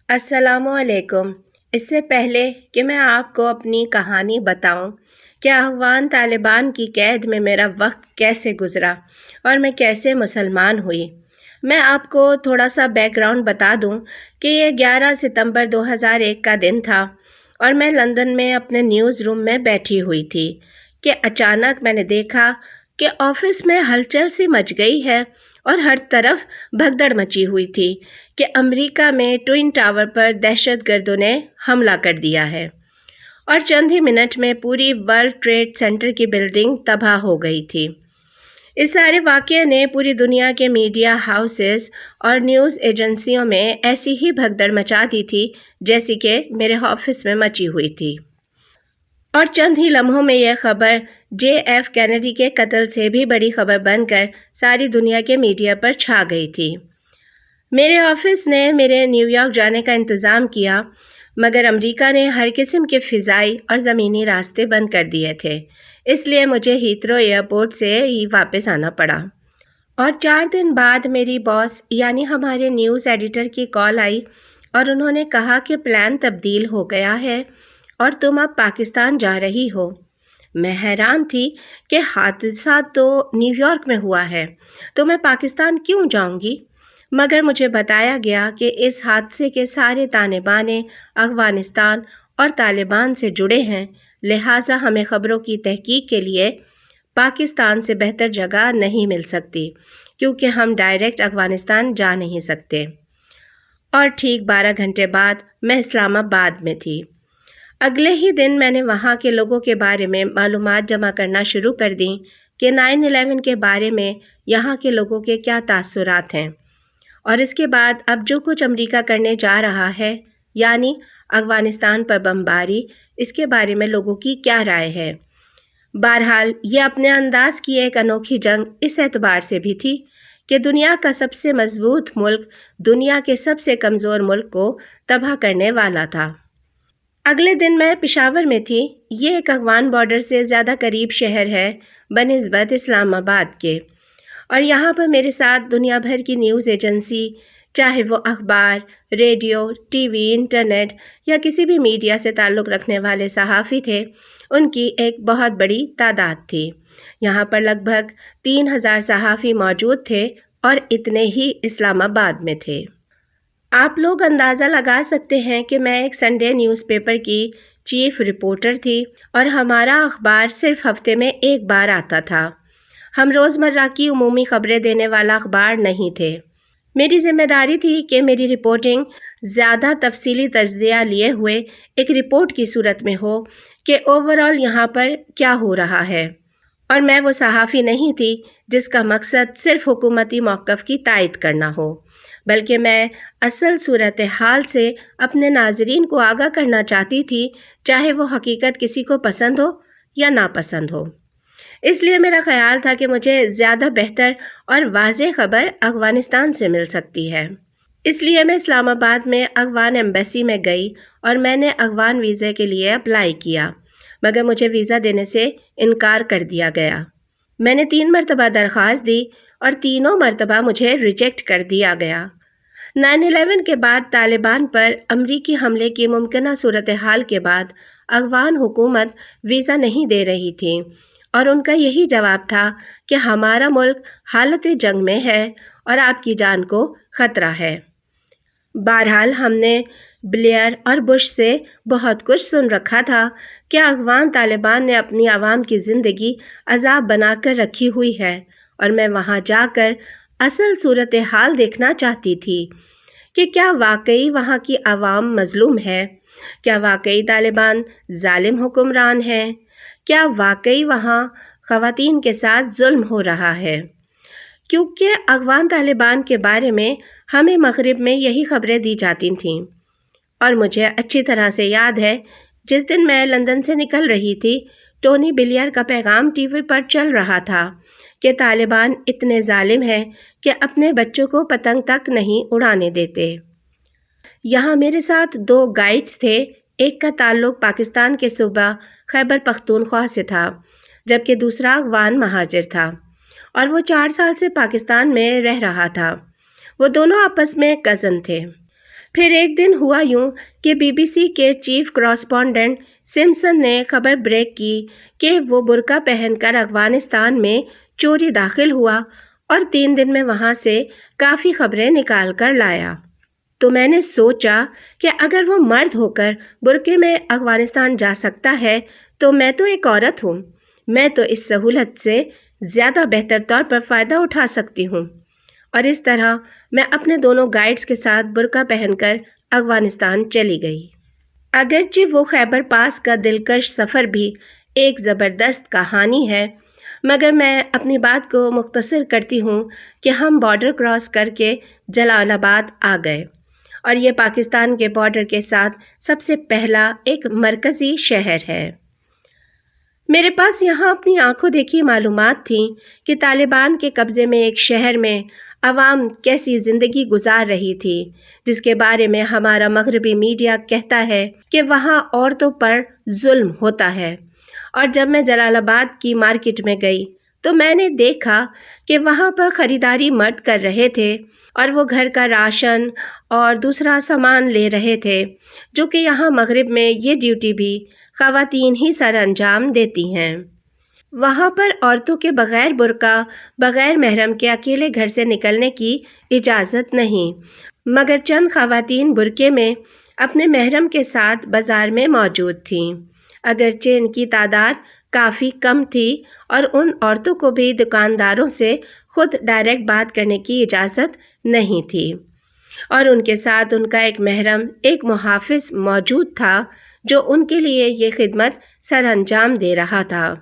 السلام علیکم۔ اس سے پہلے کہ میں آپ کو اپنی کہانی بتاؤں کہ افغان طالبان کی قید میں میرا وقت کیسے گزرا اور میں کیسے مسلمان ہوئی، میں آپ کو تھوڑا سا بیک گراؤنڈ بتا دوں کہ یہ 11 ستمبر 2001 کا دن تھا اور میں لندن میں اپنے نیوز روم میں بیٹھی ہوئی تھی کہ اچانک میں نے دیکھا کہ آفس میں ہلچل سی مچ گئی ہے اور ہر طرف بھگدڑ مچی ہوئی تھی کہ امریکہ میں ٹوئن ٹاور پر دہشت گردوں نے حملہ کر دیا ہے اور چند ہی منٹ میں پوری ورلڈ ٹریڈ سینٹر کی بلڈنگ تباہ ہو گئی تھی۔ اس سارے واقعے نے پوری دنیا کے میڈیا ہاؤسز اور نیوز ایجنسیوں میں ایسی ہی بھگدڑ مچا دی تھی جیسی کہ میرے آفس میں مچی ہوئی تھی، اور چند ہی لمحوں میں یہ خبر جے ایف کینیڈی کے قتل سے بھی بڑی خبر بن کر ساری دنیا کے میڈیا پر چھا گئی تھی۔ میرے آفس نے میرے نیو یارک جانے کا انتظام کیا، مگر امریکہ نے ہر قسم کے فضائی اور زمینی راستے بند کر دیے تھے، اس لیے مجھے ہیتھرو ایئرپورٹ سے ہی واپس آنا پڑا۔ اور 4 دن بعد میری باس یعنی ہمارے نیوز ایڈیٹر کی کال آئی اور انہوں نے کہا کہ پلان تبدیل ہو گیا ہے اور تم اب پاکستان جا رہی ہو۔ میں حیران تھی کہ حادثہ تو نیو یارک میں ہوا ہے تو میں پاکستان کیوں جاؤں گی، مگر مجھے بتایا گیا کہ اس حادثے کے سارے تانے بانے افغانستان اور طالبان سے جڑے ہیں، لہٰذا ہمیں خبروں کی تحقیق کے لیے پاکستان سے بہتر جگہ نہیں مل سکتی کیونکہ ہم ڈائریکٹ افغانستان جا نہیں سکتے۔ اور ٹھیک 12 گھنٹے بعد میں اسلام آباد میں تھی۔ اگلے ہی دن میں نے وہاں کے لوگوں کے بارے میں معلومات جمع کرنا شروع کر دیں کہ 9/11 کے بارے میں یہاں کے لوگوں کے کیا تاثرات ہیں، اور اس کے بعد اب جو کچھ امریکہ کرنے جا رہا ہے یعنی افغانستان پر بمباری، اس کے بارے میں لوگوں کی کیا رائے ہے۔ بہرحال یہ اپنے انداز کی ایک انوکھی جنگ اس اعتبار سے بھی تھی کہ دنیا کا سب سے مضبوط ملک دنیا کے سب سے کمزور ملک کو تباہ کرنے والا تھا۔ اگلے دن میں پشاور میں تھی۔ یہ ایک افغان بارڈر سے زیادہ قریب شہر ہے بنسبت اسلام آباد کے، اور یہاں پر میرے ساتھ دنیا بھر کی نیوز ایجنسی، چاہے وہ اخبار، ریڈیو، ٹی وی، انٹرنیٹ یا کسی بھی میڈیا سے تعلق رکھنے والے صحافی تھے، ان کی ایک بہت بڑی تعداد تھی۔ یہاں پر لگ بھگ 3000 صحافی موجود تھے اور اتنے ہی اسلام آباد میں تھے۔ آپ لوگ اندازہ لگا سکتے ہیں کہ میں ایک سنڈے نیوز پیپر کی چیف رپورٹر تھی اور ہمارا اخبار صرف ہفتے میں ایک بار آتا تھا۔ ہم روزمرہ کی عمومی خبریں دینے والا اخبار نہیں تھے۔ میری ذمہ داری تھی کہ میری رپورٹنگ زیادہ تفصیلی تجزیہ لیے ہوئے ایک رپورٹ کی صورت میں ہو کہ اوورآل یہاں پر کیا ہو رہا ہے، اور میں وہ صحافی نہیں تھی جس کا مقصد صرف حکومتی موقف کی تائید کرنا ہو، بلکہ میں اصل صورتحال سے اپنے ناظرین کو آگاہ کرنا چاہتی تھی، چاہے وہ حقیقت کسی کو پسند ہو یا ناپسند ہو۔ اس لیے میرا خیال تھا کہ مجھے زیادہ بہتر اور واضح خبر افغانستان سے مل سکتی ہے۔ اس لیے میں اسلام آباد میں افغان ایمبیسی میں گئی اور میں نے افغان ویزے کے لیے اپلائی کیا، مگر مجھے ویزا دینے سے انکار کر دیا گیا۔ میں نے 3 مرتبہ درخواست دی اور تینوں مرتبہ مجھے ریجیکٹ کر دیا گیا۔ 9/11 کے بعد طالبان پر امریکی حملے کی ممکنہ صورتحال کے بعد افغان حکومت ویزا نہیں دے رہی تھی، اور ان کا یہی جواب تھا کہ ہمارا ملک حالت جنگ میں ہے اور آپ کی جان کو خطرہ ہے۔ بہرحال ہم نے بلیئر اور بش سے بہت کچھ سن رکھا تھا کہ افغان طالبان نے اپنی عوام کی زندگی عذاب بنا کر رکھی ہوئی ہے، اور میں وہاں جا کر اصل صورتحال دیکھنا چاہتی تھی کہ کیا واقعی وہاں کی عوام مظلوم ہے، کیا واقعی طالبان ظالم حکمران ہیں، کیا واقعی وہاں خواتین کے ساتھ ظلم ہو رہا ہے، کیونکہ افغان طالبان کے بارے میں ہمیں مغرب میں یہی خبریں دی جاتی تھیں۔ اور مجھے اچھی طرح سے یاد ہے جس دن میں لندن سے نکل رہی تھی، ٹونی بلیئر کا پیغام ٹی وی پر چل رہا تھا کہ طالبان اتنے ظالم ہیں کہ اپنے بچوں کو پتنگ تک نہیں اڑانے دیتے۔ یہاں میرے ساتھ 2 گائیڈز تھے، ایک کا تعلق پاکستان کے صوبہ خیبر پختونخوا سے تھا، جبکہ دوسرا افغان مہاجر تھا، اور وہ 4 سال سے پاکستان میں رہ رہا تھا۔ وہ دونوں آپس میں کزن تھے۔ پھر ایک دن ہوا یوں کہ BBC کے چیف کراسپونڈنٹ سمپسن نے خبر بریک کی کہ وہ برقع پہن کر افغانستان میں چوری داخل ہوا اور 3 دن میں وہاں سے کافی خبریں نکال کر لایا۔ تو میں نے سوچا کہ اگر وہ مرد ہو کر برقعے میں افغانستان جا سکتا ہے تو میں تو ایک عورت ہوں، میں تو اس سہولت سے زیادہ بہتر طور پر فائدہ اٹھا سکتی ہوں۔ اور اس طرح میں اپنے دونوں گائیڈز کے ساتھ برقع پہن کر افغانستان چلی گئی۔ اگرچہ وہ خیبر پاس کا دلکش سفر بھی ایک زبردست کہانی ہے، مگر میں اپنی بات کو مختصر کرتی ہوں کہ ہم بارڈر کراس کر کے جلال آباد آ گئے، اور یہ پاکستان کے بارڈر کے ساتھ سب سے پہلا ایک مرکزی شہر ہے۔ میرے پاس یہاں اپنی آنکھوں دیکھی معلومات تھیں کہ طالبان کے قبضے میں ایک شہر میں عوام کیسی زندگی گزار رہی تھی، جس کے بارے میں ہمارا مغربی میڈیا کہتا ہے کہ وہاں عورتوں پر ظلم ہوتا ہے۔ اور جب میں جلال آباد کی مارکیٹ میں گئی تو میں نے دیکھا کہ وہاں پر خریداری مرد کر رہے تھے، اور وہ گھر کا راشن اور دوسرا سامان لے رہے تھے، جو کہ یہاں مغرب میں یہ ڈیوٹی بھی خواتین ہی سر انجام دیتی ہیں۔ وہاں پر عورتوں کے بغیر برقع، بغیر محرم کے اکیلے گھر سے نکلنے کی اجازت نہیں، مگر چند خواتین برقعے میں اپنے محرم کے ساتھ بازار میں موجود تھیں۔ اگرچہ ان کی تعداد کافی کم تھی، اور ان عورتوں کو بھی دکانداروں سے خود ڈائریکٹ بات کرنے کی اجازت نہیں تھی، اور ان کے ساتھ ان کا ایک محرم، ایک محافظ موجود تھا جو ان کے لیے یہ خدمت سر انجام دے رہا تھا۔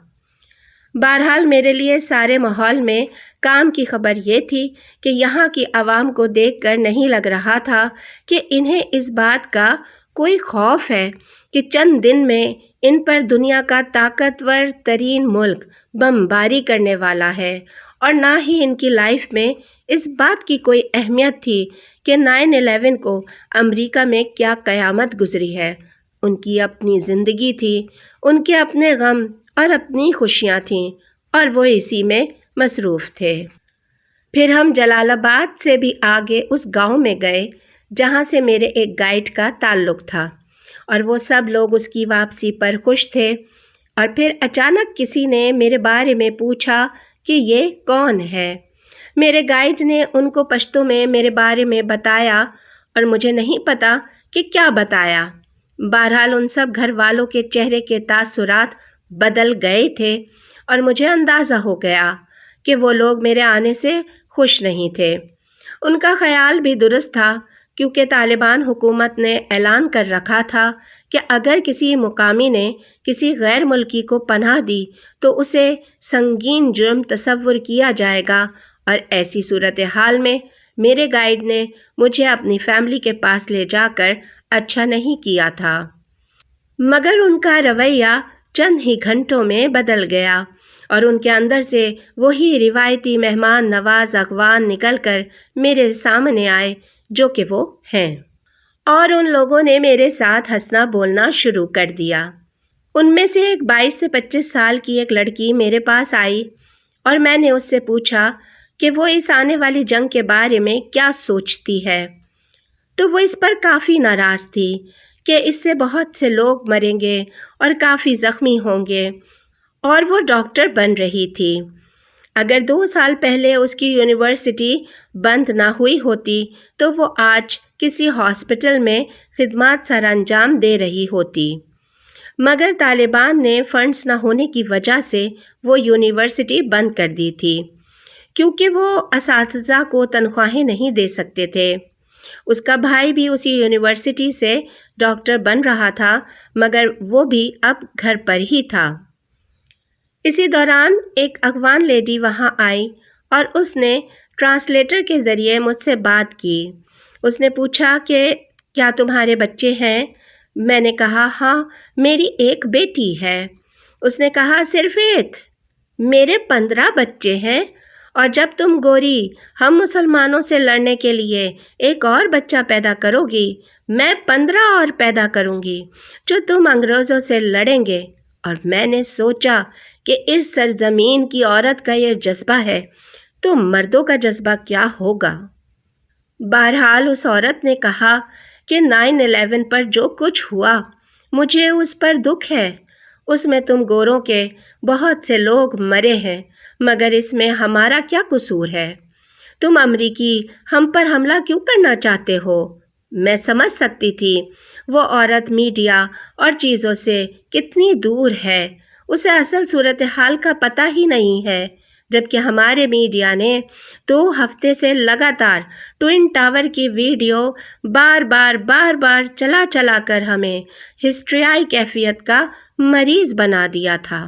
بہرحال میرے لیے سارے ماحول میں کام کی خبر یہ تھی کہ یہاں کی عوام کو دیکھ کر نہیں لگ رہا تھا کہ انہیں اس بات کا کوئی خوف ہے کہ چند دن میں ان پر دنیا کا طاقتور ترین ملک بمباری کرنے والا ہے، اور نہ ہی ان کی لائف میں اس بات کی کوئی اہمیت تھی کہ 9/11 کو امریکہ میں کیا قیامت گزری ہے۔ ان کی اپنی زندگی تھی، ان کے اپنے غم اور اپنی خوشیاں تھیں، اور وہ اسی میں مصروف تھے۔ پھر ہم جلال آباد سے بھی آگے اس گاؤں میں گئے جہاں سے میرے ایک گائیڈ کا تعلق تھا، اور وہ سب لوگ اس کی واپسی پر خوش تھے۔ اور پھر اچانک کسی نے میرے بارے میں پوچھا کہ یہ کون ہے۔ میرے گائیڈ نے ان کو پشتو میں میرے بارے میں بتایا، اور مجھے نہیں پتا کہ کیا بتایا۔ بہرحال ان سب گھر والوں کے چہرے کے تاثرات بدل گئے تھے، اور مجھے اندازہ ہو گیا کہ وہ لوگ میرے آنے سے خوش نہیں تھے۔ ان کا خیال بھی درست تھا، کیونکہ طالبان حکومت نے اعلان کر رکھا تھا کہ اگر کسی مقامی نے کسی غیر ملکی کو پناہ دی تو اسے سنگین جرم تصور کیا جائے گا، اور ایسی صورتحال میں میرے گائیڈ نے مجھے اپنی فیملی کے پاس لے جا کر اچھا نہیں کیا تھا۔ مگر ان کا رویہ چند ہی گھنٹوں میں بدل گیا، اور ان کے اندر سے وہی روایتی مہمان نواز افغان نکل کر میرے سامنے آئے جو کہ وہ ہیں، اور ان لوگوں نے میرے ساتھ ہنسنا بولنا شروع کر دیا۔ ان میں سے ایک 22 سے 25 سال کی ایک لڑکی میرے پاس آئی، اور میں نے اس سے پوچھا کہ وہ اس آنے والی جنگ کے بارے میں کیا سوچتی ہے۔ تو وہ اس پر کافی ناراض تھی کہ اس سے بہت سے لوگ مریں گے اور کافی زخمی ہوں گے، اور وہ ڈاکٹر بن رہی تھی۔ اگر 2 سال پہلے اس کی یونیورسٹی بند نہ ہوئی ہوتی تو وہ آج کسی ہاسپٹل میں خدمات سر انجام دے رہی ہوتی، مگر طالبان نے فنڈز نہ ہونے کی وجہ سے وہ یونیورسٹی بند کر دی تھی، کیونکہ وہ اساتذہ کو تنخواہیں نہیں دے سکتے تھے۔ اس کا بھائی بھی اسی یونیورسٹی سے ڈاکٹر بن رہا تھا، مگر وہ بھی اب گھر پر ہی تھا۔ اسی دوران ایک افغان لیڈی وہاں آئی، اور اس نے ٹرانسلیٹر کے ذریعے مجھ سے بات کی۔ اس نے پوچھا کہ کیا تمہارے بچے ہیں؟ میں نے کہا ہاں، میری ایک بیٹی ہے۔ اس نے کہا صرف ایک؟ میرے 15 بچے ہیں، اور جب تم گوری ہم مسلمانوں سے لڑنے کے لیے ایک اور بچہ پیدا کرو گی، میں 15 اور پیدا کروں گی جو تم انگریزوں سے لڑیں گے۔ اور میں نے سوچا کہ اس سرزمین کی عورت کا یہ جذبہ ہے تو مردوں کا جذبہ کیا ہوگا۔ بہرحال اس عورت نے کہا کہ 9/11 پر جو کچھ ہوا مجھے اس پر دکھ ہے۔ اس میں تم گوروں کے بہت سے لوگ مرے ہیں، مگر اس میں ہمارا کیا قصور ہے؟ تم امریکی ہم پر حملہ کیوں کرنا چاہتے ہو؟ میں سمجھ سکتی تھی وہ عورت میڈیا اور چیزوں سے کتنی دور ہے، اسے اصل صورتحال کا پتہ ہی نہیں ہے، جبکہ ہمارے میڈیا نے 2 ہفتے سے لگاتار ٹوئن ٹاور کی ویڈیو بار بار چلا کر ہمیں ہسٹریائی کیفیت کا مریض بنا دیا تھا۔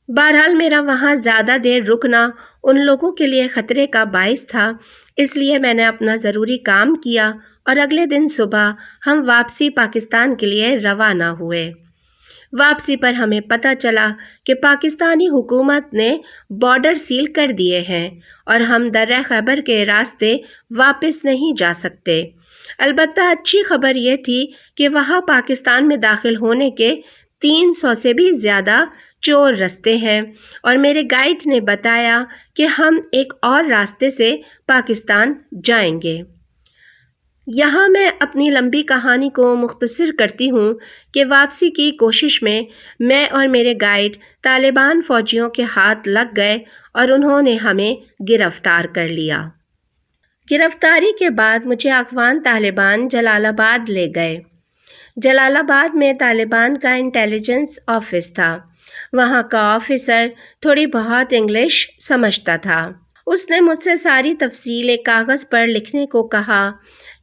بہرحال میرا وہاں زیادہ دیر رکنا ان لوگوں کے لیے خطرے کا باعث تھا، اس لیے میں نے اپنا ضروری کام کیا اور اگلے دن صبح ہم واپسی پاکستان کے لیے روانہ ہوئے۔ واپسی پر ہمیں پتہ چلا کہ پاکستانی حکومت نے بارڈر سیل کر دیے ہیں اور ہم درہ خیبر کے راستے واپس نہیں جا سکتے۔ البتہ اچھی خبر یہ تھی کہ وہاں پاکستان میں داخل ہونے کے 300 سے بھی زیادہ چور رستے ہیں، اور میرے گائیڈ نے بتایا کہ ہم ایک اور راستے سے پاکستان جائیں گے۔ یہاں میں اپنی لمبی کہانی کو مختصر کرتی ہوں کہ واپسی کی کوشش میں اور میرے گائیڈ طالبان فوجیوں کے ہاتھ لگ گئے اور انہوں نے ہمیں گرفتار کر لیا۔ گرفتاری کے بعد مجھے اخوان طالبان جلال آباد لے گئے۔ جلال آباد میں طالبان کا انٹیلیجنس آفس تھا۔ وہاں کا آفیسر تھوڑی بہت انگلش سمجھتا تھا۔ اس نے مجھ سے ساری تفصیل ایک کاغذ پر لکھنے کو کہا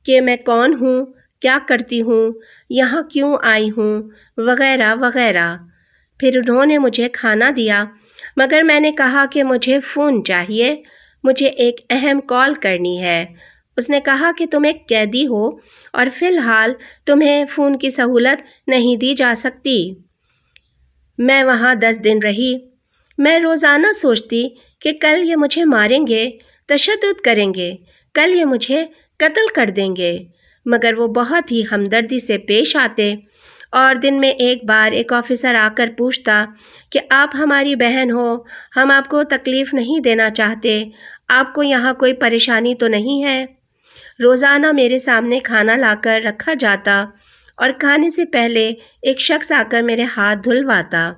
کہ میں کون ہوں، کیا کرتی ہوں، یہاں کیوں آئی ہوں، وغیرہ وغیرہ۔ پھر انہوں نے مجھے کھانا دیا، مگر میں نے کہا کہ مجھے فون چاہیے، مجھے ایک اہم کال کرنی ہے۔ اس نے کہا کہ تم ایک قیدی ہو اور فی الحال تمہیں فون کی سہولت نہیں دی جا سکتی۔ میں وہاں 10 دن رہی۔ میں روزانہ سوچتی کہ کل یہ مجھے ماریں گے، تشدد کریں گے، کل یہ مجھے قتل کر دیں گے، مگر وہ بہت ہی ہمدردی سے پیش آتے، اور دن میں ایک بار ایک آفیسر آ کر پوچھتا کہ آپ ہماری بہن ہو، ہم آپ کو تکلیف نہیں دینا چاہتے، آپ کو یہاں کوئی پریشانی تو نہیں ہے؟ روزانہ میرے سامنے کھانا لا کر رکھا جاتا اور کھانے سے پہلے ایک شخص آ کر میرے ہاتھ دھلواتا۔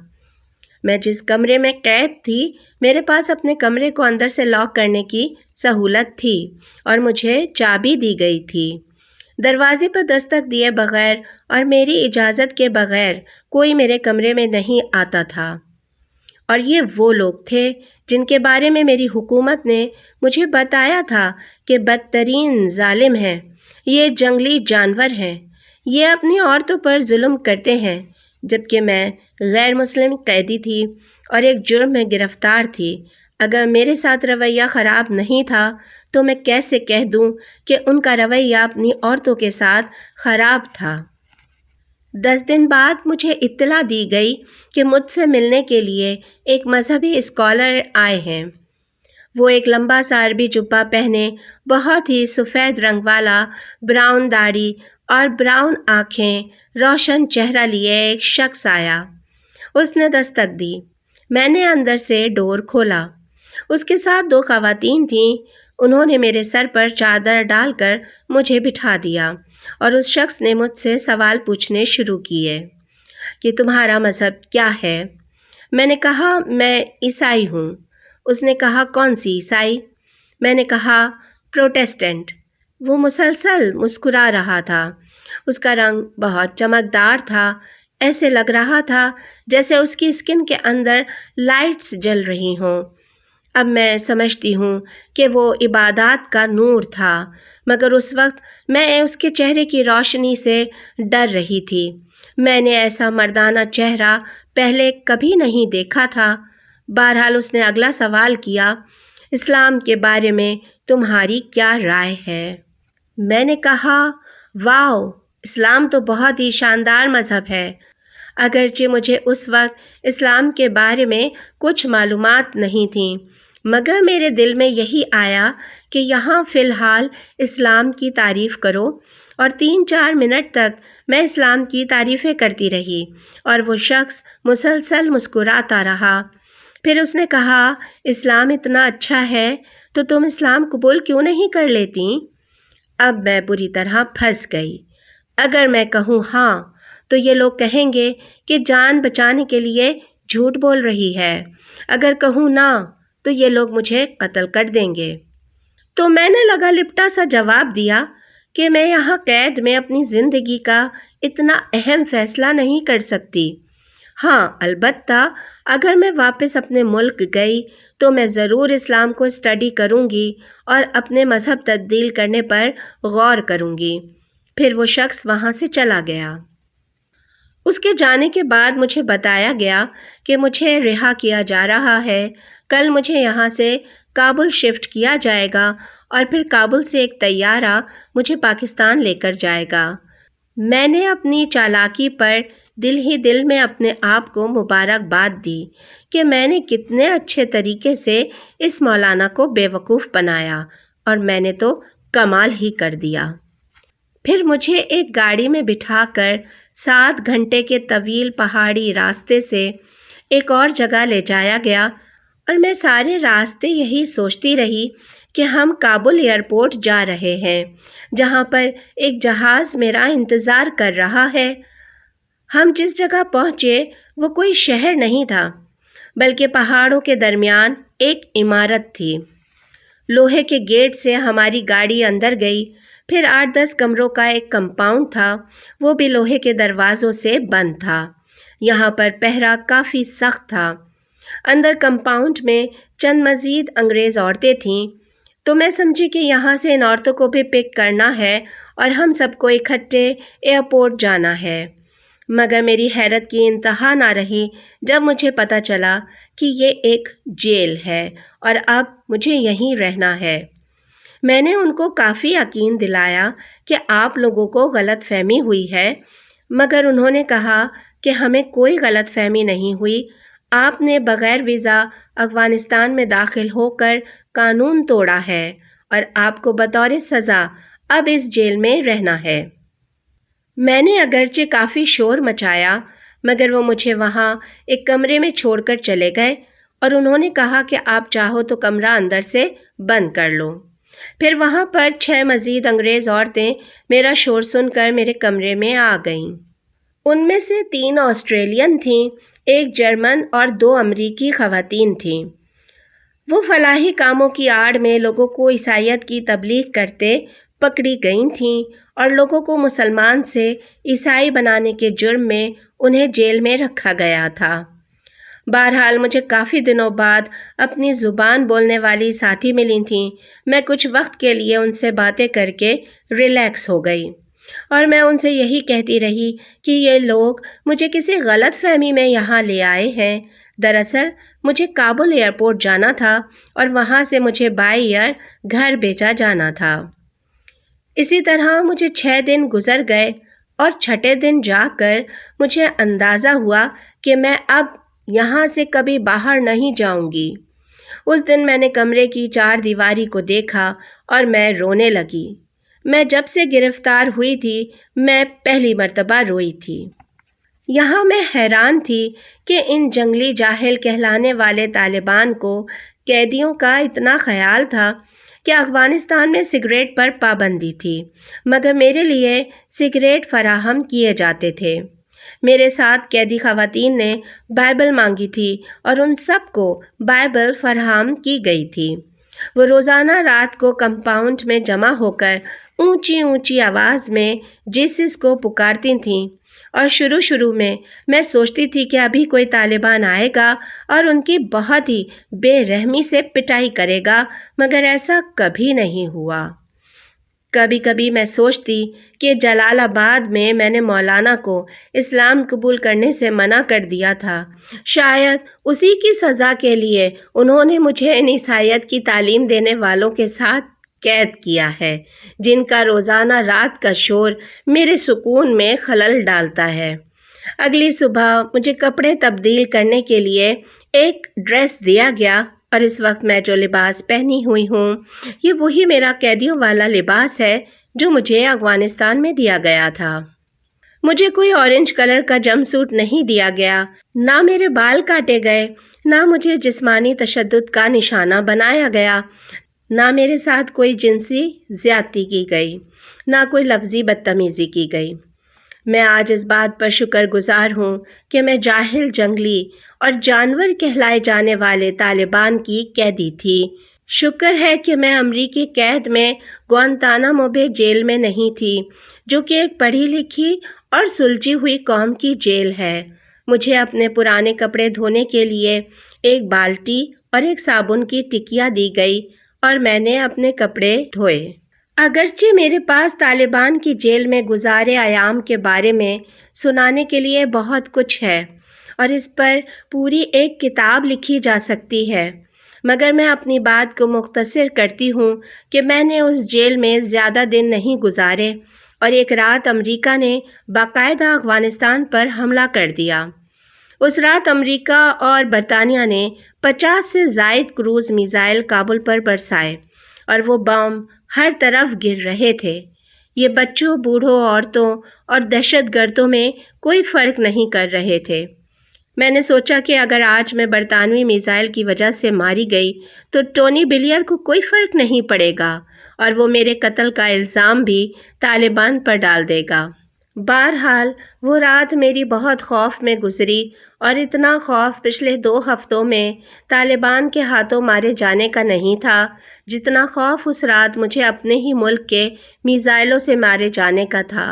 میں جس کمرے میں قید تھی، میرے پاس اپنے کمرے کو اندر سے لاک کرنے کی سہولت تھی اور مجھے چابی دی گئی تھی۔ دروازے پر دستک دیے بغیر اور میری اجازت کے بغیر کوئی میرے کمرے میں نہیں آتا تھا، اور یہ وہ لوگ تھے جن کے بارے میں میری حکومت نے مجھے بتایا تھا کہ بدترین ظالم ہیں، یہ جنگلی جانور ہیں، یہ اپنی عورتوں پر ظلم کرتے ہیں، جبکہ میں غیر مسلم قیدی تھی اور ایک جرم میں گرفتار تھی۔ اگر میرے ساتھ رویہ خراب نہیں تھا تو میں کیسے کہہ دوں کہ ان کا رویہ اپنی عورتوں کے ساتھ خراب تھا؟ 10 دن بعد مجھے اطلاع دی گئی کہ مجھ سے ملنے کے لیے ایک مذہبی اسکالر آئے ہیں۔ وہ ایک لمبا سا عربی جبہ پہنے، بہت ہی سفید رنگ والا، براؤن داڑھی اور براؤن آنکھیں، روشن چہرہ لیے ایک شخص آیا۔ اس نے دستک دی۔ میں نے اندر سے ڈور کھولا۔ اس کے ساتھ 2 خواتین تھیں۔ انہوں نے میرے سر پر چادر ڈال کر مجھے بٹھا دیا اور اس شخص نے مجھ سے سوال پوچھنے شروع کیے کہ تمہارا مذہب کیا ہے؟ میں نے کہا میں عیسائی ہوں۔ اس نے کہا کون سی عیسائی؟ میں نے کہا پروٹیسٹنٹ۔ وہ مسلسل مسکرا رہا تھا۔ اس کا رنگ بہت چمکدار تھا، ایسے لگ رہا تھا جیسے اس کی اسکن کے اندر لائٹس جل رہی ہوں۔ اب میں سمجھتی ہوں کہ وہ عبادات کا نور تھا، مگر اس وقت میں اس کے چہرے کی روشنی سے ڈر رہی تھی۔ میں نے ایسا مردانہ چہرہ پہلے کبھی نہیں دیکھا تھا۔ بہرحال اس نے اگلا سوال کیا، اسلام کے بارے میں تمہاری کیا رائے ہے؟ میں نے کہا واو، اسلام تو بہت ہی شاندار مذہب ہے۔ اگرچہ مجھے اس وقت اسلام کے بارے میں کچھ معلومات نہیں تھیں، مگر میرے دل میں یہی آیا کہ یہاں فی الحال اسلام کی تعریف کرو، اور 3-4 منٹ تک میں اسلام کی تعریفیں کرتی رہی اور وہ شخص مسلسل مسکراتا رہا۔ پھر اس نے کہا اسلام اتنا اچھا ہے تو تم اسلام قبول کیوں نہیں کر لیتی؟ اب میں بری طرح پھنس گئی۔ اگر میں کہوں ہاں تو یہ لوگ کہیں گے کہ جان بچانے کے لیے جھوٹ بول رہی ہے، اگر کہوں نہ تو یہ لوگ مجھے قتل کر دیں گے۔ تو میں نے لگا لپٹا سا جواب دیا کہ میں یہاں قید میں اپنی زندگی کا اتنا اہم فیصلہ نہیں کر سکتی۔ ہاں، البتہ اگر میں واپس اپنے ملک گئی تو میں ضرور اسلام کو اسٹڈی کروں گی اور اپنے مذہب تبدیل کرنے پر غور کروں گی۔ پھر وہ شخص وہاں سے چلا گیا۔ اس کے جانے کے بعد مجھے بتایا گیا کہ مجھے رہا کیا جا رہا ہے۔ کل مجھے یہاں سے کابل شفٹ کیا جائے گا اور پھر کابل سے ایک طیارہ مجھے پاکستان لے کر جائے گا۔ میں نے اپنی چالاکی پر دل ہی دل میں اپنے آپ کو مبارکباد دی کہ میں نے کتنے اچھے طریقے سے اس مولانا کو بے وقوف بنایا، اور میں نے تو کمال ہی کر دیا۔ پھر مجھے ایک گاڑی میں بٹھا کر 7 گھنٹے کے طویل پہاڑی راستے سے ایک اور جگہ لے جایا گیا، اور میں سارے راستے یہی سوچتی رہی کہ ہم کابل ایئرپورٹ جا رہے ہیں، جہاں پر ایک جہاز میرا انتظار کر رہا ہے۔ ہم جس جگہ پہنچے وہ کوئی شہر نہیں تھا، بلکہ پہاڑوں کے درمیان ایک عمارت تھی۔ لوہے کے گیٹ سے ہماری گاڑی اندر گئی، پھر 8-10 کمروں کا ایک کمپاؤنڈ تھا، وہ بھی لوہے کے دروازوں سے بند تھا۔ یہاں پر پہرا کافی سخت تھا۔ اندر کمپاؤنڈ میں چند مزید انگریز عورتیں تھیں، تو میں سمجھی کہ یہاں سے ان عورتوں کو بھی پک کرنا ہے اور ہم سب کو اکٹھے ایئرپورٹ جانا ہے۔ مگر میری حیرت کی انتہا نہ رہی جب مجھے پتہ چلا کہ یہ ایک جیل ہے اور اب مجھے یہیں رہنا ہے۔ میں نے ان کو کافی یقین دلایا کہ آپ لوگوں کو غلط فہمی ہوئی ہے، مگر انہوں نے کہا کہ ہمیں کوئی غلط فہمی نہیں ہوئی۔ آپ نے بغیر ویزا افغانستان میں داخل ہو کر قانون توڑا ہے اور آپ کو بطور سزا اب اس جیل میں رہنا ہے۔ میں نے اگرچہ کافی شور مچایا، مگر وہ مجھے وہاں ایک کمرے میں چھوڑ کر چلے گئے، اور انہوں نے کہا کہ آپ چاہو تو کمرہ اندر سے بند کر لو۔ پھر وہاں پر 6 مزید انگریز عورتیں میرا شور سن کر میرے کمرے میں آ گئیں۔ ان میں سے 3 آسٹریلین تھیں، ایک جرمن اور 2 امریکی خواتین تھیں۔ وہ فلاحی کاموں کی آڑ میں لوگوں کو عیسائیت کی تبلیغ کرتے پکڑی گئی تھیں، اور لوگوں کو مسلمان سے عیسائی بنانے کے جرم میں انہیں جیل میں رکھا گیا تھا۔ بہرحال مجھے کافی دنوں بعد اپنی زبان بولنے والی ساتھی ملی تھیں۔ میں کچھ وقت کے لیے ان سے باتیں کر کے ریلیکس ہو گئی، اور میں ان سے یہی کہتی رہی کہ یہ لوگ مجھے کسی غلط فہمی میں یہاں لے آئے ہیں۔ دراصل مجھے کابل ایئرپورٹ جانا تھا اور وہاں سے مجھے بائی ایئر گھر بھیجا جانا تھا۔ اسی طرح مجھے 6 دن گزر گئے، اور 6ٹھے دن جا کر مجھے اندازہ ہوا کہ میں اب یہاں سے کبھی باہر نہیں جاؤں گی۔ اس دن میں نے کمرے کی 4 دیواری کو دیکھا اور میں رونے لگی۔ میں جب سے گرفتار ہوئی تھی میں پہلی مرتبہ روئی تھی۔ یہاں میں حیران تھی کہ ان جنگلی جاہل کہلانے والے طالبان کو قیدیوں کا اتنا خیال تھا کہ افغانستان میں سگریٹ پر پابندی تھی، مگر میرے لیے سگریٹ فراہم کیے جاتے تھے۔ میرے ساتھ قیدی خواتین نے بائبل مانگی تھی اور ان سب کو بائبل فراہم کی گئی تھی۔ وہ روزانہ رات کو کمپاؤنڈ میں جمع ہو کر اونچی اونچی آواز میں جیسس کو پکارتی تھیں، اور شروع میں سوچتی تھی کہ ابھی کوئی طالبان آئے گا اور ان کی بہت ہی بے رحمی سے پٹائی کرے گا، مگر ایسا کبھی نہیں ہوا۔ کبھی کبھی میں سوچتی کہ جلال آباد میں نے مولانا کو اسلام قبول کرنے سے منع کر دیا تھا، شاید اسی کی سزا کے لیے انہوں نے مجھے ان عیسائیت کی تعلیم دینے والوں کے ساتھ قید کیا ہے، جن کا روزانہ رات کا شور میرے سکون میں خلل ڈالتا ہے۔ اگلی صبح مجھے کپڑے تبدیل کرنے کے لیے ایک ڈریس دیا گیا، اور اس وقت میں جو لباس پہنی ہوئی ہوں یہ وہی میرا قیدیوں والا لباس ہے جو مجھے افغانستان میں دیا گیا تھا۔ مجھے کوئی اورنج کلر کا جم سوٹ نہیں دیا گیا، نہ میرے بال کاٹے گئے، نہ مجھے جسمانی تشدد کا نشانہ بنایا گیا۔ نہ میرے ساتھ کوئی جنسی زیادتی کی گئی، نہ کوئی لفظی بدتمیزی کی گئی۔ میں آج اس بات پر شکر گزار ہوں کہ میں جاہل، جنگلی اور جانور کہلائے جانے والے طالبان کی قیدی تھی۔ شکر ہے کہ میں امریکی قید میں گوانتانامو بے جیل میں نہیں تھی، جو کہ ایک پڑھی لکھی اور سلجھی ہوئی قوم کی جیل ہے۔ مجھے اپنے پرانے کپڑے دھونے کے لیے ایک بالٹی اور ایک صابن کی ٹکیا دی گئی اور میں نے اپنے کپڑے دھوئے۔ اگرچہ میرے پاس طالبان کی جیل میں گزارے ایام کے بارے میں سنانے کے لیے بہت کچھ ہے اور اس پر پوری ایک کتاب لکھی جا سکتی ہے، مگر میں اپنی بات کو مختصر کرتی ہوں کہ میں نے اس جیل میں زیادہ دن نہیں گزارے اور ایک رات امریکہ نے باقاعدہ افغانستان پر حملہ کر دیا۔ اس رات امریکہ اور برطانیہ نے 50 سے زائد کروز میزائل کابل پر برسائے اور وہ بم ہر طرف گر رہے تھے۔ یہ بچوں، بوڑھوں، عورتوں اور دہشت گردوں میں کوئی فرق نہیں کر رہے تھے۔ میں نے سوچا کہ اگر آج میں برطانوی میزائل کی وجہ سے ماری گئی تو ٹونی بلیئر کو کوئی فرق نہیں پڑے گا اور وہ میرے قتل کا الزام بھی طالبان پر ڈال دے گا۔ بہرحال وہ رات میری بہت خوف میں گزری اور اتنا خوف پچھلے 2 ہفتوں میں طالبان کے ہاتھوں مارے جانے کا نہیں تھا جتنا خوف اس رات مجھے اپنے ہی ملک کے میزائلوں سے مارے جانے کا تھا۔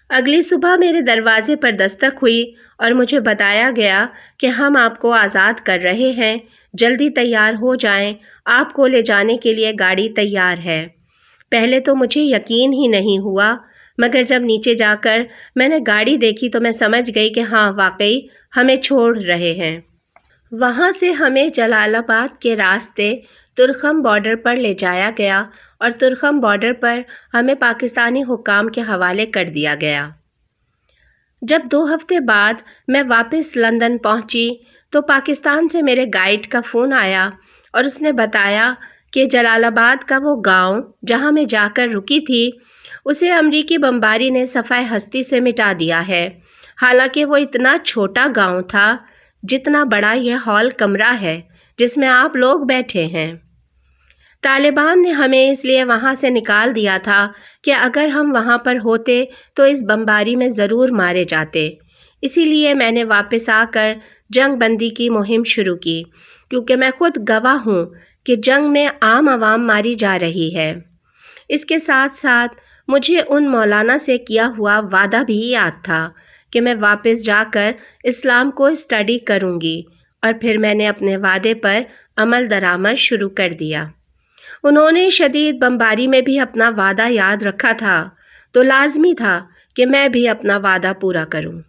اگلی صبح میرے دروازے پر دستک ہوئی اور مجھے بتایا گیا کہ ہم آپ کو آزاد کر رہے ہیں، جلدی تیار ہو جائیں، آپ کو لے جانے کے لیے گاڑی تیار ہے۔ پہلے تو مجھے یقین ہی نہیں ہوا، مگر جب نیچے جا کر میں نے گاڑی دیکھی تو میں سمجھ گئی کہ ہاں واقعی ہمیں چھوڑ رہے ہیں۔ وہاں سے ہمیں جلال آباد کے راستے ترکھم بارڈر پر لے جایا گیا اور ترکھم بارڈر پر ہمیں پاکستانی حکام کے حوالے کر دیا گیا۔ جب 2 ہفتے بعد میں واپس لندن پہنچی تو پاکستان سے میرے گائیڈ کا فون آیا اور اس نے بتایا کہ جلال آباد کا وہ گاؤں جہاں میں جا کر رکی تھی اسے امریکی بمباری نے صفحہ ہستی سے مٹا دیا ہے، حالانکہ وہ اتنا چھوٹا گاؤں تھا جتنا بڑا یہ ہال کمرہ ہے جس میں آپ لوگ بیٹھے ہیں۔ طالبان نے ہمیں اس لیے وہاں سے نکال دیا تھا کہ اگر ہم وہاں پر ہوتے تو اس بمباری میں ضرور مارے جاتے۔ اسی لیے میں نے واپس آ کر جنگ بندی کی مہم شروع کی، کیونکہ میں خود گواہ ہوں کہ جنگ میں عام عوام ماری جا رہی ہے۔ اس کے ساتھ ساتھ مجھے ان مولانا سے کیا ہوا وعدہ بھی یاد تھا کہ میں واپس جا کر اسلام کو اسٹڈی کروں گی، اور پھر میں نے اپنے وعدے پر عمل درآمد شروع کر دیا۔ انہوں نے شدید بمباری میں بھی اپنا وعدہ یاد رکھا تھا، تو لازمی تھا کہ میں بھی اپنا وعدہ پورا کروں۔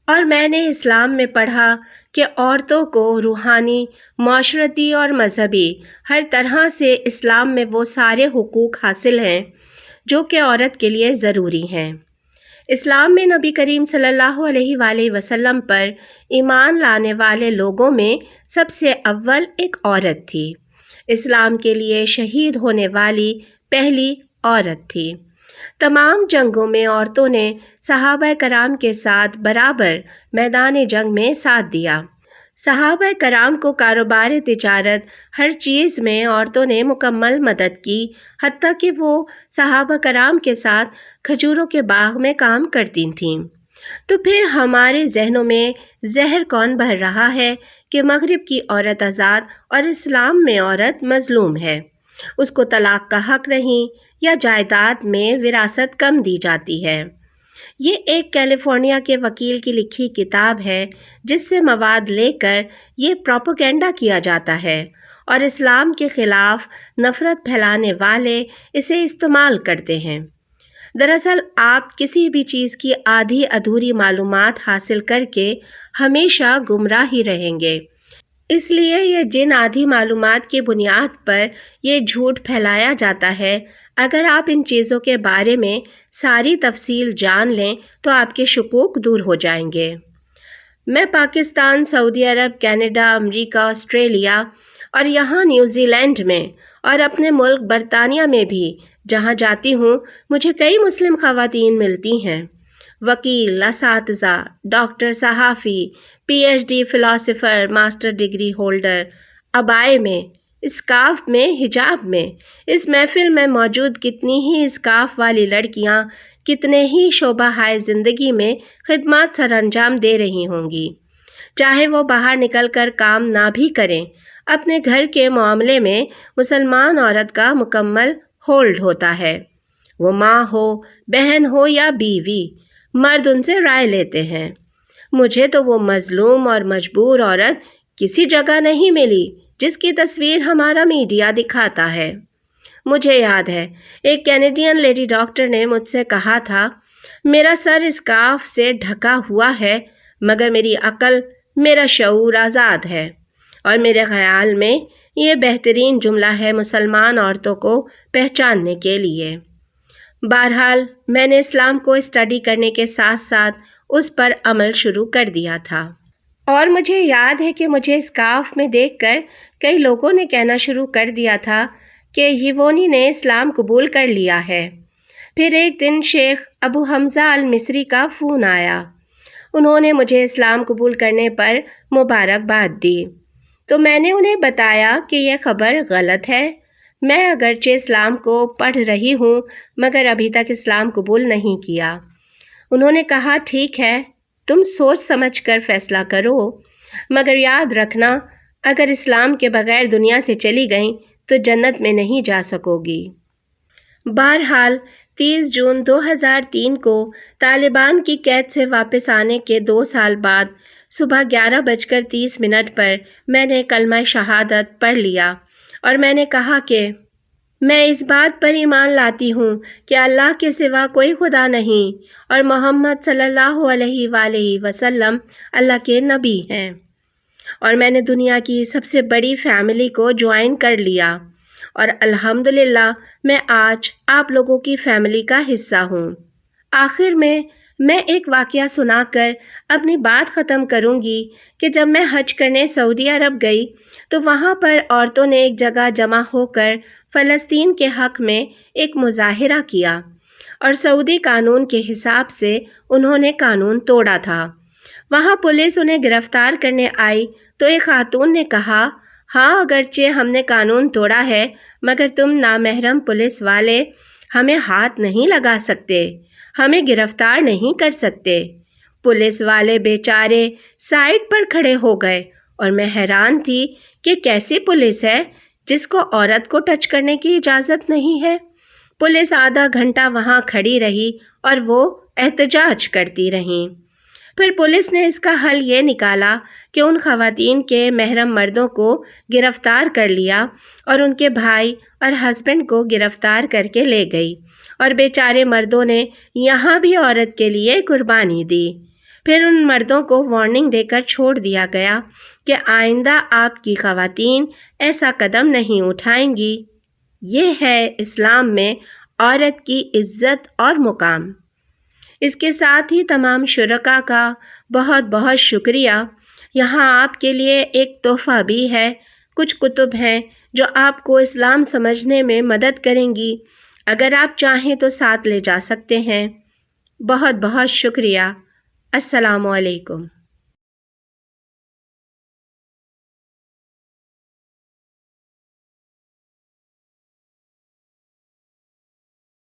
اور میں نے اسلام میں پڑھا کہ عورتوں کو روحانی، معاشرتی اور مذہبی ہر طرح سے اسلام میں وہ سارے حقوق حاصل ہیں جو کہ عورت کے لیے ضروری ہیں۔ اسلام میں نبی کریم صلی اللہ علیہ وآلہ وسلم پر ایمان لانے والے لوگوں میں سب سے اول ایک عورت تھی۔ اسلام کے لیے شہید ہونے والی پہلی عورت تھی۔ تمام جنگوں میں عورتوں نے صحابہ کرام کے ساتھ برابر میدان جنگ میں ساتھ دیا۔ صحابہ کرام کو کاروبار تجارت ہر چیز میں عورتوں نے مکمل مدد کی، حتیٰ کہ وہ صحابہ کرام کے ساتھ کھجوروں کے باغ میں کام کرتی تھیں۔ تو پھر ہمارے ذہنوں میں زہر کون بھر رہا ہے کہ مغرب کی عورت آزاد اور اسلام میں عورت مظلوم ہے، اس کو طلاق کا حق نہیں یا جائیداد میں وراثت کم دی جاتی ہے۔ یہ ایک کیلیفورنیا کے وکیل کی لکھی کتاب ہے جس سے مواد لے کر یہ پروپیگنڈا کیا جاتا ہے اور اسلام کے خلاف نفرت پھیلانے والے اسے استعمال کرتے ہیں۔ دراصل آپ کسی بھی چیز کی آدھی ادھوری معلومات حاصل کر کے ہمیشہ گمراہ ہی رہیں گے۔ اس لیے یہ جن آدھی معلومات کی بنیاد پر یہ جھوٹ پھیلایا جاتا ہے، اگر آپ ان چیزوں کے بارے میں ساری تفصیل جان لیں تو آپ کے شکوک دور ہو جائیں گے۔ میں پاکستان، سعودی عرب، کینیڈا، امریکہ، آسٹریلیا اور یہاں نیوزی لینڈ میں اور اپنے ملک برطانیہ میں بھی جہاں جاتی ہوں مجھے کئی مسلم خواتین ملتی ہیں، وکیل، اساتذہ، ڈاکٹر، صحافی، P H D, philosopher, master degree holder, عبائے میں اسکارف میں، حجاب میں۔ اس محفل میں موجود کتنی ہی اسکارف والی لڑکیاں کتنے ہی شعبہ ہائے زندگی میں خدمات سر انجام دے رہی ہوں گی، چاہے وہ باہر نکل کر کام نہ بھی کریں۔ اپنے گھر کے معاملے میں مسلمان عورت کا مکمل ہولڈ ہوتا ہے، وہ ماں ہو، بہن ہو یا بیوی، مرد ان سے رائے لیتے ہیں۔ مجھے تو وہ مظلوم اور مجبور عورت کسی جگہ نہیں ملی جس کی تصویر ہمارا میڈیا دکھاتا ہے۔ مجھے یاد ہے ایک کینیڈین لیڈی ڈاکٹر نے مجھ سے کہا تھا، میرا سر اسکارف سے ڈھکا ہوا ہے مگر میری عقل، میرا شعور آزاد ہے۔ اور میرے خیال میں یہ بہترین جملہ ہے مسلمان عورتوں کو پہچاننے کے لیے۔ بہرحال میں نے اسلام کو اسٹڈی کرنے کے ساتھ ساتھ اس پر عمل شروع کر دیا تھا، اور مجھے یاد ہے کہ مجھے اسکارف میں دیکھ کر کئی لوگوں نے کہنا شروع کر دیا تھا کہ یوونی نے اسلام قبول کر لیا ہے۔ پھر ایک دن شیخ ابو حمزہ المصری کا فون آیا۔ انہوں نے مجھے اسلام قبول کرنے پر مبارکباد دی، تو میں نے انہیں بتایا کہ یہ خبر غلط ہے۔ میں اگرچہ اسلام کو پڑھ رہی ہوں مگر ابھی تک اسلام قبول نہیں کیا۔ انہوں نے کہا، ٹھیک ہے، تم سوچ سمجھ کر فیصلہ کرو، مگر یاد رکھنا اگر اسلام کے بغیر دنیا سے چلی گئیں تو جنت میں نہیں جا سکو گی۔ بہرحال 30 جون 2003 کو طالبان کی قید سے واپس آنے کے 2 سال بعد صبح 11:30 پر میں نے کلمہ شہادت پڑھ لیا، اور میں نے کہا کہ میں اس بات پر ایمان لاتی ہوں کہ اللہ کے سوا کوئی خدا نہیں اور محمد صلی اللہ علیہ وآلہ وسلم اللہ کے نبی ہیں، اور میں نے دنیا کی سب سے بڑی فیملی کو جوائن کر لیا، اور الحمدللہ میں آج آپ لوگوں کی فیملی کا حصہ ہوں۔ آخر میں ایک واقعہ سنا کر اپنی بات ختم کروں گی کہ جب میں حج کرنے سعودی عرب گئی تو وہاں پر عورتوں نے ایک جگہ جمع ہو کر فلسطین کے حق میں ایک مظاہرہ کیا، اور سعودی قانون کے حساب سے انہوں نے قانون توڑا تھا۔ وہاں پولیس انہیں گرفتار کرنے آئی تو ایک خاتون نے کہا، ہاں اگرچہ ہم نے قانون توڑا ہے مگر تم نامحرم پولیس والے ہمیں ہاتھ نہیں لگا سکتے، ہمیں گرفتار نہیں کر سکتے۔ پولیس والے بیچارے سائڈ پر کھڑے ہو گئے، اور میں حیران تھی کہ کیسی پولیس ہے جس کو عورت کو ٹچ کرنے کی اجازت نہیں ہے۔ پولیس آدھا گھنٹہ وہاں کھڑی رہی اور وہ احتجاج کرتی رہیں۔ پھر پولیس نے اس کا حل یہ نکالا کہ ان خواتین کے محرم مردوں کو گرفتار کر لیا اور ان کے بھائی اور ہسبینڈ کو گرفتار کر کے لے گئی، اور بیچارے مردوں نے یہاں بھی عورت کے لیے قربانی دی۔ پھر ان مردوں کو وارننگ دے کر چھوڑ دیا گیا کہ آئندہ آپ کی خواتین ایسا قدم نہیں اٹھائیں گی۔ یہ ہے اسلام میں عورت کی عزت اور مقام۔ اس کے ساتھ ہی تمام شرکاء کا بہت بہت شکریہ۔ یہاں آپ کے لیے ایک تحفہ بھی ہے، کچھ کتب ہیں جو آپ کو اسلام سمجھنے میں مدد کریں گی، اگر آپ چاہیں تو ساتھ لے جا سکتے ہیں۔ بہت بہت شکریہ۔ السلام علیکم۔